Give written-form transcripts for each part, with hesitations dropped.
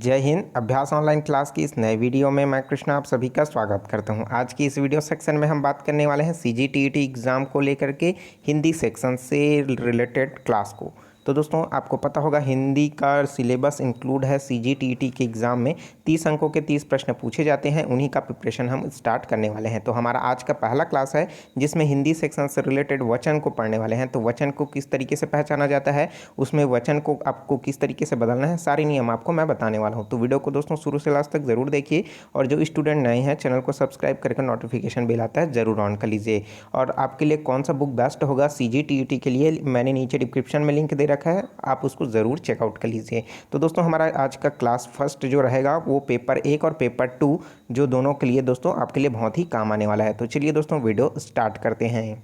जय हिंद। अभ्यास online class की इस नए वीडियो में मैं कृष्णा आप सभी का स्वागत करता हूं। आज की इस वीडियो सेक्शन में हम बात करने वाले हैं सीजीटीईटी एग्ज़ाम को लेकर के हिंदी सेक्शन से रिलेटेड क्लास को। तो दोस्तों आपको पता होगा हिंदी का सिलेबस इंक्लूड है सीजीटीईटी के एग्ज़ाम में 30 अंकों के 30 प्रश्न पूछे जाते हैं, उन्हीं का प्रिपरेशन हम स्टार्ट करने वाले हैं। तो हमारा आज का पहला क्लास है जिसमें हिंदी सेक्शन से रिलेटेड वचन को पढ़ने वाले हैं। तो वचन को किस तरीके से पहचाना जाता है, उसमें वचन को आपको किस तरीके से बदलना है, सारे नियम आपको मैं बताने वाला हूँ। तो वीडियो को दोस्तों शुरू से लास्ट तक ज़रूर देखिए और जो स्टूडेंट नए हैं चैनल को सब्सक्राइब करके नोटिफिकेशन बेल आता है ज़रूर ऑन कर लीजिए। और आपके लिए कौन सा बुक बेस्ट होगा सीजीटीईटी के लिए, मैंने नीचे डिस्क्रिप्शन में लिंक दे रखा है, आप उसको ज़रूर चेकआउट कर लीजिए। तो दोस्तों हमारा आज का क्लास फर्स्ट जो रहेगा वो पेपर 1 और पेपर 2 जो दोनों के लिए दोस्तों आपके लिए बहुत ही काम आने वाला है। तो चलिए दोस्तों वीडियो स्टार्ट करते हैं।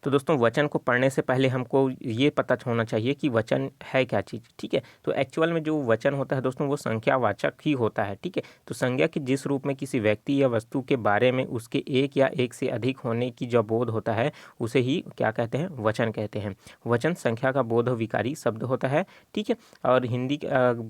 तो दोस्तों वचन को पढ़ने से पहले हमको ये पता होना चाहिए कि वचन है क्या चीज़। ठीक है, तो एक्चुअल में जो वचन होता है दोस्तों वो संख्यावाचक ही होता है। ठीक है, तो संज्ञा के जिस रूप में किसी व्यक्ति या वस्तु के बारे में उसके एक या एक से अधिक होने की जो बोध होता है उसे ही क्या कहते हैं, वचन कहते हैं। वचन संख्या का बोध विकारी शब्द होता है। ठीक है, और हिंदी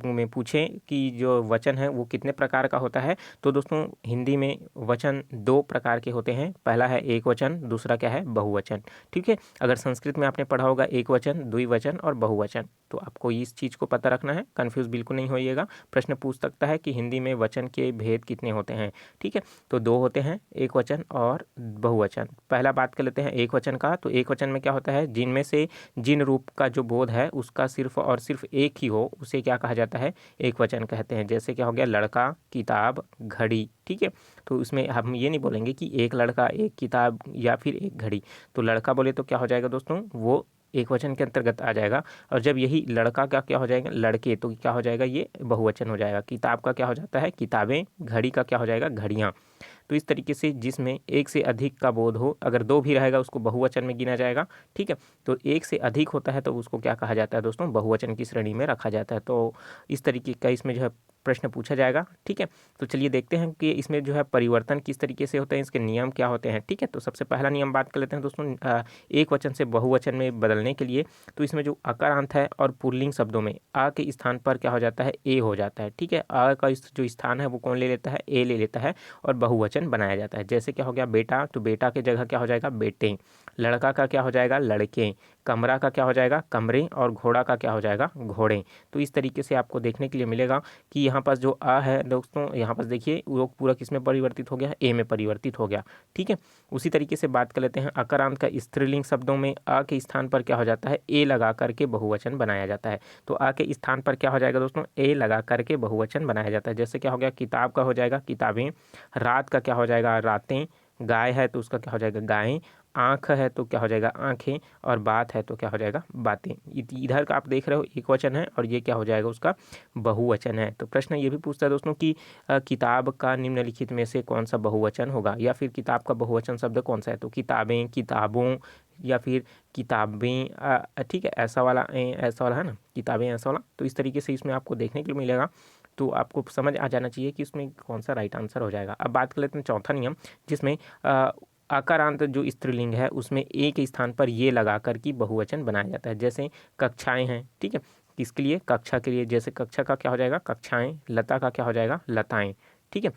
में पूछें कि जो वचन है वो कितने प्रकार का होता है, तो दोस्तों हिंदी में वचन 2 प्रकार के होते हैं। पहला है एक वचन, दूसरा क्या है, बहुवचन। ठीक है, अगर संस्कृत में आपने पढ़ा होगा एक वचन, द्विवचन और बहुवचन, तो आपको इस चीज़ को पता रखना है, कंफ्यूज बिल्कुल नहीं होइएगा। प्रश्न पूछ सकता है कि हिंदी में वचन के भेद कितने होते हैं। ठीक है, तो 2 होते हैं, एक वचन और बहुवचन। पहला बात कर लेते हैं एक वचन का। तो एक वचन में क्या होता है, जिनमें से जिन रूप का जो बोध है उसका सिर्फ और सिर्फ एक ही हो उसे क्या कहा जाता है, एक वचन कहते हैं। जैसे क्या हो गया, लड़का, किताब, घड़ी। ठीक है, तो इसमें हम ये नहीं बोलेंगे कि एक लड़का, एक किताब या फिर एक घड़ी। तो लड़का बोले तो क्या हो जाएगा दोस्तों, वो एक वचन के अंतर्गत आ जाएगा। और जब यही लड़का का क्या हो जाएगा, लड़के, तो क्या हो जाएगा, ये बहुवचन हो जाएगा। किताब का क्या हो जाता है, किताबें। घड़ी का क्या हो जाएगा, घड़ियाँ। तो इस तरीके से जिसमें एक से अधिक का बोध हो, अगर 2 भी रहेगा उसको बहुवचन में गिना जाएगा। ठीक है, तो एक से अधिक होता है तो उसको क्या कहा जाता है दोस्तों, बहुवचन की श्रेणी में रखा जाता है। तो इस तरीके का इसमें जो है प्रश्न पूछा जाएगा। ठीक है, तो चलिए देखते हैं कि इसमें जो है परिवर्तन किस तरीके से होते हैं, इसके नियम क्या होते हैं। ठीक है, तो सबसे पहला नियम बात कर लेते हैं दोस्तों, एक वचन से बहुवचन में बदलने के लिए। तो इसमें जो अकारांत है और पुल्लिंग शब्दों में आ के स्थान पर क्या हो जाता है, ए हो जाता है। ठीक है, आ का जो स्थान है वो कौन ले लेता है, ए ले लेता है और बहुवचन बनाया जाता है। जैसे क्या हो गया, बेटा, तो बेटा के जगह क्या हो जाएगा, बेटे। लड़का का क्या हो जाएगा, लड़के। कमरा का क्या हो जाएगा, कमरे। और घोड़ा का क्या हो जाएगा, घोड़े। तो इस तरीके से आपको देखने के लिए मिलेगा कि यहाँ पास जो आ है दोस्तों, यहाँ पास देखिए वो पूरा किस में परिवर्तित हो गया, ए में परिवर्तित हो गया। ठीक है, उसी तरीके से बात कर लेते हैं अकारांत का। स्त्रीलिंग शब्दों में आ के स्थान पर क्या हो जाता है, ए लगा करके बहुवचन बनाया जाता है। तो आ के स्थान पर क्या हो जाएगा दोस्तों, ए लगा करके बहुवचन बनाया जाता है। जैसे क्या हो गया, किताब का हो जाएगा किताबें। रात का क्या हो जाएगा, रातें। गाय है तो उसका क्या हो जाएगा, गायें। आँख है तो क्या हो जाएगा, आँखें। और बात है तो क्या हो जाएगा, बातें। इधर का आप देख रहे हो एक वचन है और ये क्या हो जाएगा, उसका बहुवचन है। तो प्रश्न ये भी पूछता है दोस्तों कि किताब का निम्नलिखित में से कौन सा बहुवचन होगा, या फिर किताब का बहुवचन शब्द कौन सा है। तो किताबें, किताबों, या फिर किताबें। ठीक है, ऐसा वाला ऐसा वाला है ना, किताबें ऐसा वाला। तो इस तरीके से इसमें आपको देखने के लिए मिलेगा। तो आपको समझ आ जाना चाहिए कि इसमें कौन सा राइट आंसर हो जाएगा। अब बात कर लेते हैं चौथा नियम, जिसमें आकारांत जो स्त्रीलिंग है उसमें एक स्थान पर ये लगा कर की बहुवचन बनाया जाता है। जैसे कक्षाएं हैं। ठीक है, किसके लिए, कक्षा के लिए। जैसे कक्षा का क्या हो जाएगा, कक्षाएं। लता का क्या हो जाएगा, लताएं। ठीक है,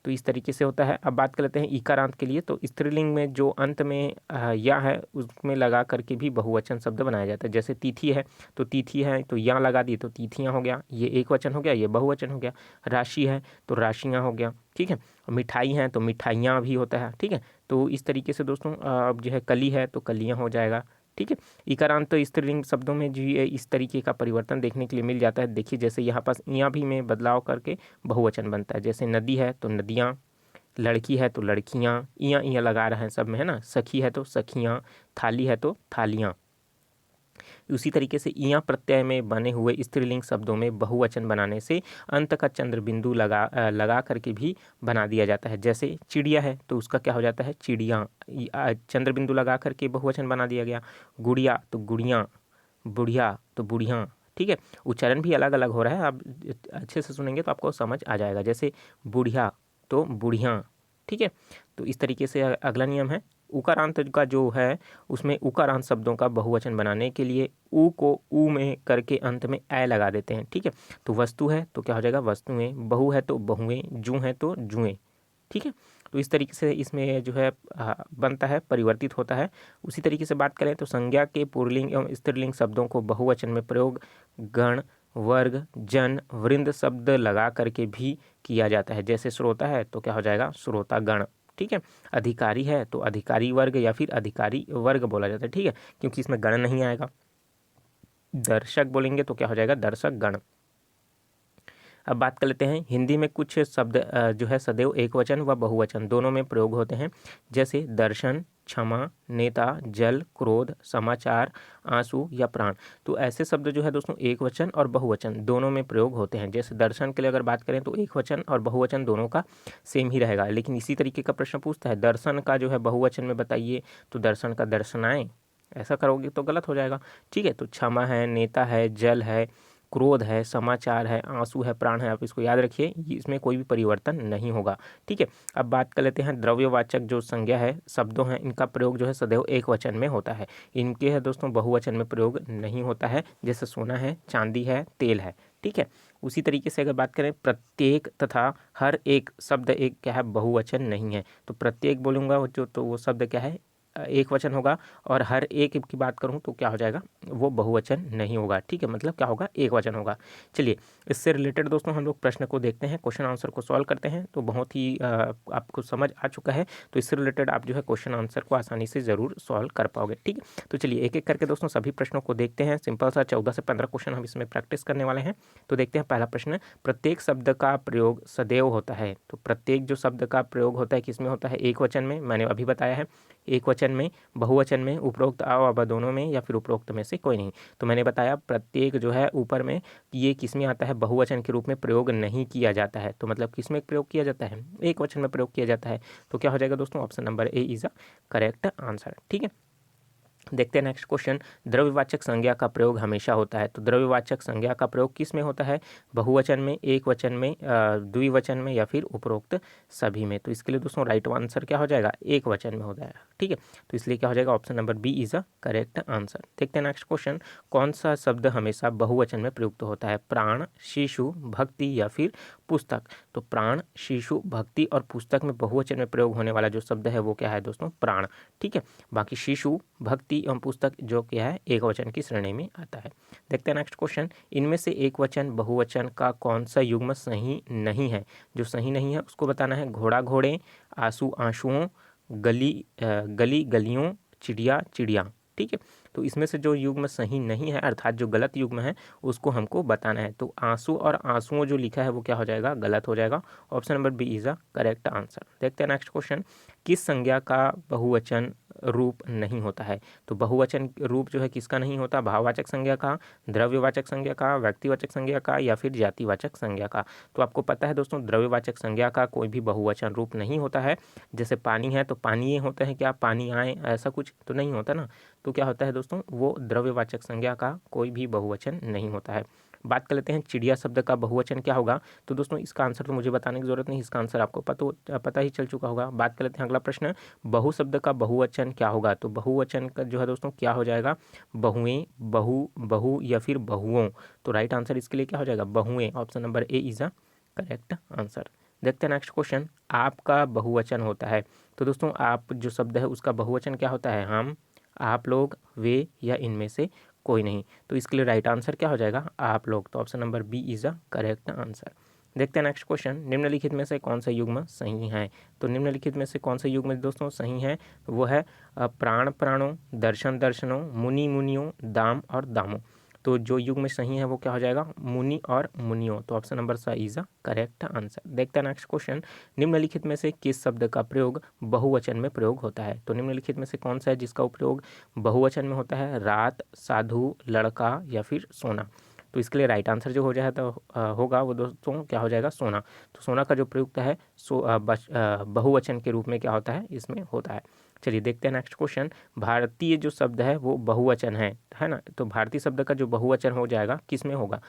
तो इस तरीके से होता है। अब बात कर लेते हैं इकारांत के लिए। तो स्त्रीलिंग में जो अंत में या है उसमें लगा करके भी बहुवचन शब्द बनाया जाता है। जैसे तिथि है तो तिथि है तो या लगा दी तो तिथियाँ हो गया, ये एक वचन हो गया, ये बहुवचन हो गया। राशि है तो राशियाँ हो गया। ठीक है, मिठाई है तो मिठाइयाँ भी होता है। ठीक है, तो इस तरीके से दोस्तों अब जो है कली है तो कलियाँ हो जाएगा। ठीक है, इकारांत तो स्त्रीलिंग शब्दों में जो ये इस तरीके का परिवर्तन देखने के लिए मिल जाता है। देखिए जैसे यहाँ पास इयाँ भी में बदलाव करके बहुवचन बनता है। जैसे नदी है तो नदियाँ, लड़की है तो लड़कियाँ, इयाँ इयाँ लगा रहे हैं सब में, है ना। सखी है तो सखियाँ, थाली है तो थालियाँ। उसी तरीके से इयाँ प्रत्यय में बने हुए स्त्रीलिंग शब्दों में बहुवचन बनाने से अंत का चंद्र बिंदु लगा करके भी बना दिया जाता है। जैसे चिड़िया है तो उसका क्या हो जाता है, चिड़ियाँ। चंद्र बिंदु लगा करके बहुवचन बना दिया गया। गुड़िया तो गुड़ियाँ, बुढ़िया तो बुढ़ियाँ। ठीक है, उच्चारण भी अलग अलग हो रहा है, आप अच्छे से सुनेंगे तो आपको समझ आ जाएगा। जैसे बुढ़िया तो बुढ़िया, ठीक है। तो इस तरीके से अगला नियम है, उकारांत का जो है उसमें उकारांत शब्दों का बहुवचन बनाने के लिए ऊ को ऊ में करके अंत में ए लगा देते हैं, ठीक है। तो वस्तु है तो क्या हो जाएगा वस्तुएं, बहु है तो बहुएं, जू है तो जुएं, ठीक है। तो इस तरीके से इसमें जो है बनता है, परिवर्तित होता है। उसी तरीके से बात करें तो संज्ञा के पुल्लिंग एवं स्त्रीलिंग शब्दों को बहुवचन में प्रयोग गण, वर्ग, जन, वृंद शब्द लगा करके भी किया जाता है। जैसे श्रोता है तो क्या हो जाएगा श्रोता गण, ठीक है। अधिकारी है तो अधिकारी वर्ग या फिर अधिकारी वर्ग बोला जाता है, ठीक है, क्योंकि इसमें गण नहीं आएगा। दर्शक बोलेंगे तो क्या हो जाएगा दर्शक गण। अब बात कर लेते हैं हिंदी में कुछ शब्द जो है सदैव एक वचन व बहुवचन दोनों में प्रयोग होते हैं। जैसे दर्शन, क्षमा, नेता, जल, क्रोध, समाचार, आंसू या प्राण। तो ऐसे शब्द जो है दोस्तों एक वचन और बहुवचन दोनों में प्रयोग होते हैं। जैसे दर्शन के लिए अगर बात करें तो एक वचन और बहुवचन दोनों का सेम ही रहेगा, लेकिन इसी तरीके का प्रश्न पूछता है दर्शन का जो है बहुवचन में बताइए, तो दर्शन का दर्शनाएं, ऐसा करोगे तो गलत हो जाएगा, ठीक है। तो क्षमा है, नेता है, जल है, क्रोध है, समाचार है, आंसू है, प्राण है, आप इसको याद रखिए, इसमें कोई भी परिवर्तन नहीं होगा, ठीक है। अब बात कर लेते हैं द्रव्यवाचक जो संज्ञा है शब्दों हैं, इनका प्रयोग जो है सदैव एक वचन में होता है। इनके है दोस्तों बहुवचन में प्रयोग नहीं होता है। जैसे सोना है, चांदी है, तेल है, ठीक है। उसी तरीके से अगर बात करें प्रत्येक तथा हर एक शब्द एक क्या है बहुवचन नहीं है। तो प्रत्येक बोलूँगा जो तो वो शब्द क्या है एक वचन होगा, और हर एक की बात करूं तो क्या हो जाएगा वो बहुवचन नहीं होगा, ठीक है, मतलब क्या होगा एक वचन होगा। चलिए इससे रिलेटेड दोस्तों हम लोग प्रश्न को देखते हैं, क्वेश्चन आंसर को सॉल्व करते हैं। तो बहुत ही आपको समझ आ चुका है, तो इससे रिलेटेड आप जो है क्वेश्चन आंसर को आसानी से ज़रूर सॉल्व कर पाओगे, ठीक है। तो चलिए एक एक करके दोस्तों सभी प्रश्नों को देखते हैं। सिंपल सा 14 से 15 क्वेश्चन हम इसमें प्रैक्टिस करने वाले हैं। तो देखते हैं पहला प्रश्न, प्रत्येक शब्द का प्रयोग सदैव होता है। तो प्रत्येक जो शब्द का प्रयोग होता है किसमें होता है एक वचन में, मैंने अभी बताया है, एक वचन में, बहुवचन में, उपरोक्त अ व दोनों में, या फिर उपरोक्त में से कोई नहीं। तो मैंने बताया प्रत्येक जो है ऊपर में ये किस में आता है बहुवचन के रूप में प्रयोग नहीं किया जाता है। तो मतलब किस में प्रयोग किया जाता है एक वचन में प्रयोग किया जाता है। तो क्या हो जाएगा दोस्तों option number A is a correct answer, ठीक है। देखते हैं नेक्स्ट क्वेश्चन, द्रव्यवाचक संज्ञा का प्रयोग हमेशा होता है। तो द्रव्यवाचक संज्ञा का प्रयोग किस में होता है बहुवचन में, एक वचन में, द्विवचन में, या फिर उपरोक्त सभी में। तो इसके लिए दोस्तों राइट आंसर क्या हो जाएगा एक वचन में हो जाएगा, ठीक है। तो इसलिए क्या हो जाएगा option number B is a correct answer. देखते हैं नेक्स्ट क्वेश्चन, कौन सा शब्द हमेशा बहुवचन में प्रयुक्त होता है, प्राण, शिशु, भक्ति या फिर पुस्तक। तो प्राण, शिशु, भक्ति और पुस्तक में बहुवचन में प्रयोग होने वाला जो शब्द है वो क्या है दोस्तों प्राण, ठीक है। बाकी शिशु, भक्ति एवं पुस्तक जो क्या है एक वचन की श्रेणी में आता है। देखते हैं नेक्स्ट क्वेश्चन, इनमें से एक वचन बहुवचन का कौन सा युग्म सही नहीं है। जो सही नहीं है उसको बताना है, घोड़ा घोड़े, आंसू आंसुओं, गली गलियों, चिड़िया चिड़िया, ठीक है। तो इसमें से जो युग्म सही नहीं है अर्थात जो गलत युग्म है उसको हमको बताना है। तो आंसू और आंसुओं जो लिखा है वो क्या हो जाएगा गलत हो जाएगा, option number B is a correct answer. देखते हैं नेक्स्ट क्वेश्चन, किस संज्ञा का बहुवचन रूप नहीं होता है। तो बहुवचन रूप जो है किसका नहीं होता, भाववाचक संज्ञा का, द्रव्यवाचक संज्ञा का, व्यक्तिवाचक संज्ञा का, या फिर जातिवाचक संज्ञा का। तो आपको पता है दोस्तों द्रव्यवाचक संज्ञा का कोई भी बहुवचन रूप नहीं होता है। जैसे पानी है तो पानी ये होता है क्या पानी आए, ऐसा कुछ तो नहीं होता ना। तो क्या होता है दोस्तों वो द्रव्यवाचक संज्ञा का कोई भी बहुवचन नहीं होता है। बात कर लेते हैं चिड़िया शब्द का बहुवचन क्या होगा। तो दोस्तों इसका आंसर तो मुझे बताने की जरूरत नहीं, इसका आंसर आपको पता ही चल चुका होगा। बात कर लेते हैं अगला प्रश्न, बहु शब्द का बहुवचन क्या होगा। तो बहुवचन का जो है दोस्तों क्या हो जाएगा बहुएं, बहु या फिर बहुओं। तो राइट आंसर इसके लिए क्या हो जाएगा बहुएं, option number A is a correct answer. देखते हैं नेक्स्ट क्वेश्चन, आपका बहुवचन होता है। तो दोस्तों आप जो शब्द है उसका बहुवचन क्या होता है, हम, आप लोग, वे, या इनमें से कोई नहीं। तो इसके लिए राइट आंसर क्या हो जाएगा आप लोग। तो option number B is a correct answer. देखते हैं नेक्स्ट क्वेश्चन, निम्नलिखित में से कौन सा युग्म सही है। तो निम्नलिखित में से कौन सा युग्म दोस्तों सही है, वो है प्राण प्राणों, दर्शन दर्शनों, मुनि मुनियों, दाम और दामों। तो जो युग्म सही है वो क्या हो जाएगा मुनि और मुनियों। तो ऑप्शन नंबर सा इज अ करेक्ट आंसर। देखते हैं नेक्स्ट क्वेश्चन, निम्नलिखित में से किस शब्द का प्रयोग बहुवचन में प्रयोग होता है। तो निम्नलिखित में से कौन सा है जिसका उपयोग बहुवचन में होता है, रात, साधु, लड़का, या फिर सोना। तो इसके लिए राइट आंसर जो हो जाए तो होगा वो दोस्तों क्या हो जाएगा सोना। तो सोना का जो प्रयुक्त है बहुवचन के रूप में क्या होता है इसमें होता है। चलिए देखते हैं नेक्स्ट क्वेश्चन। भारतीय जो शब्द है वो बहुवचन है ना, तो भारतीय शब्द का जो बहुवचन हो जाएगा किस में होगा,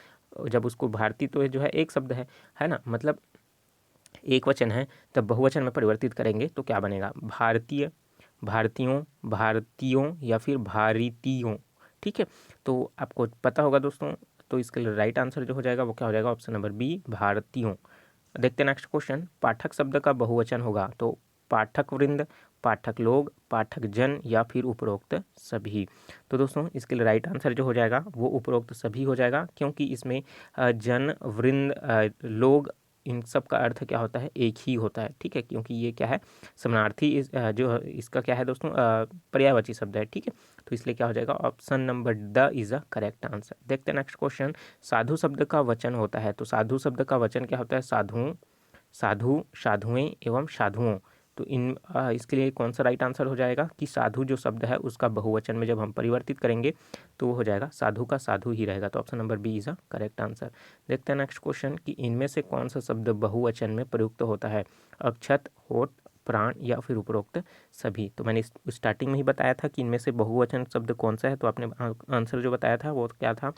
जब उसको भारतीय तो जो है एक शब्द है ना, मतलब एक वचन है, तब बहुवचन में परिवर्तित करेंगे तो क्या बनेगा, भारतीय, भारतीयों, भारतीयों या फिर भारतीयों। ठीक है, तो आपको पता होगा दोस्तों, तो इसके लिए राइट आंसर जो हो जाएगा वो क्या हो जाएगा, ऑप्शन नंबर बी, भारतीयों। देखते हैं नेक्स्ट क्वेश्चन। पाठक शब्द का बहुवचन होगा तो पाठक वृंद, पाठक लोग, पाठक जन या फिर उपरोक्त सभी। तो दोस्तों इसके लिए राइट आंसर जो हो जाएगा वो उपरोक्त सभी हो जाएगा, क्योंकि इसमें जन, वृंद, लोग, इन सब का अर्थ क्या होता है, एक ही होता है। ठीक है, क्योंकि ये क्या है, समानार्थी जो इसका क्या है दोस्तों, पर्यायवाची शब्द है। ठीक है, तो इसलिए क्या हो जाएगा, option number the is a correct answer. देखते हैं नेक्स्ट क्वेश्चन। साधु शब्द का वचन होता है तो साधु शब्द का वचन क्या होता है, साधुओं, साधु, साधुएं एवं साधुओं। तो इसके लिए कौन सा राइट आंसर हो जाएगा कि साधु जो शब्द है उसका बहुवचन में जब हम परिवर्तित करेंगे तो वो हो जाएगा साधु का साधु ही रहेगा, तो option number B is a correct answer. देखते हैं नेक्स्ट क्वेश्चन कि इनमें से कौन सा शब्द बहुवचन में प्रयुक्त होता है, अक्षत, होठ, प्राण या फिर उपरोक्त सभी। तो मैंने स्टार्टिंग में ही बताया था कि इनमें से बहुवचन शब्द कौन सा है, तो आपने आंसर जो बताया था वो क्या था,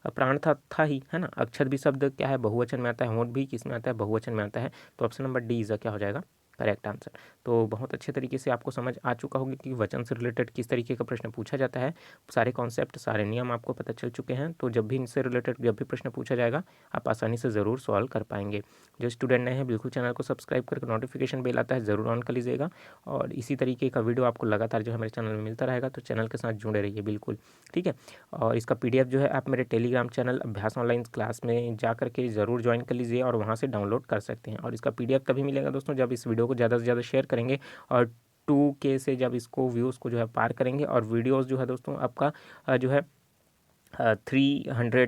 प्राण था ही, है ना। अक्षर भी शब्द क्या है, बहुवचन में आता है, होंठ भी किस में आता है, बहुवचन में आता है, तो ऑप्शन नंबर डी इज क्या हो जाएगा, करेक्ट आंसर। तो बहुत अच्छे तरीके से आपको समझ आ चुका होगा कि वचन से रिलेटेड किस तरीके का प्रश्न पूछा जाता है, सारे कॉन्सेप्ट, सारे नियम आपको पता चल चुके हैं। तो जब भी इनसे रिलेटेड जब भी प्रश्न पूछा जाएगा आप आसानी से ज़रूर सॉल्व कर पाएंगे। जो स्टूडेंट नए हैं बिल्कुल चैनल को सब्सक्राइब करके नोटिफिकेशन बेल आता है ज़रूर ऑन कर लीजिएगा, और इसी तरीके का वीडियो आपको लगातार जो है मेरे चैनल में मिलता रहेगा, तो चैनल के साथ जुड़े रहिए बिल्कुल। ठीक है, और इसका PDF जो है आप मेरे टेलीग्राम चैनल अभ्यास ऑनलाइन क्लास में जा करके ज़रूर ज्वाइन कर लीजिए और वहाँ से डाउनलोड कर सकते हैं। और इसका PDF तभी मिलेगा दोस्तों जब इस वीडियो को ज़्यादा से ज़्यादा शेयर करेंगे, और 2K से जब इसको व्यूज़ को जो है पार करेंगे, और वीडियोज़ जो है दोस्तों आपका जो है 300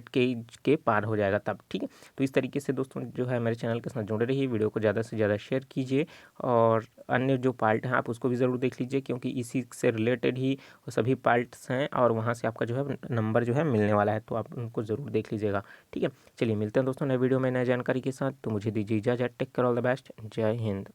के पार हो जाएगा तब। ठीक है, तो इस तरीके से दोस्तों जो है मेरे चैनल के साथ जुड़े रहिए, वीडियो को ज़्यादा से ज़्यादा शेयर कीजिए, और अन्य जो पार्ट हैं आप उसको भी ज़रूर देख लीजिए, क्योंकि इसी से रिलेटेड ही वो सभी पार्ट्स हैं, और वहाँ से आपका जो है नंबर जो है मिलने वाला है, तो आप उनको ज़रूर देख लीजिएगा। ठीक है, चलिए मिलते हैं दोस्तों नए वीडियो में नए जानकारी के साथ, तो मुझे दीजिए इजाज़त, take care, all the best, जय हिंद।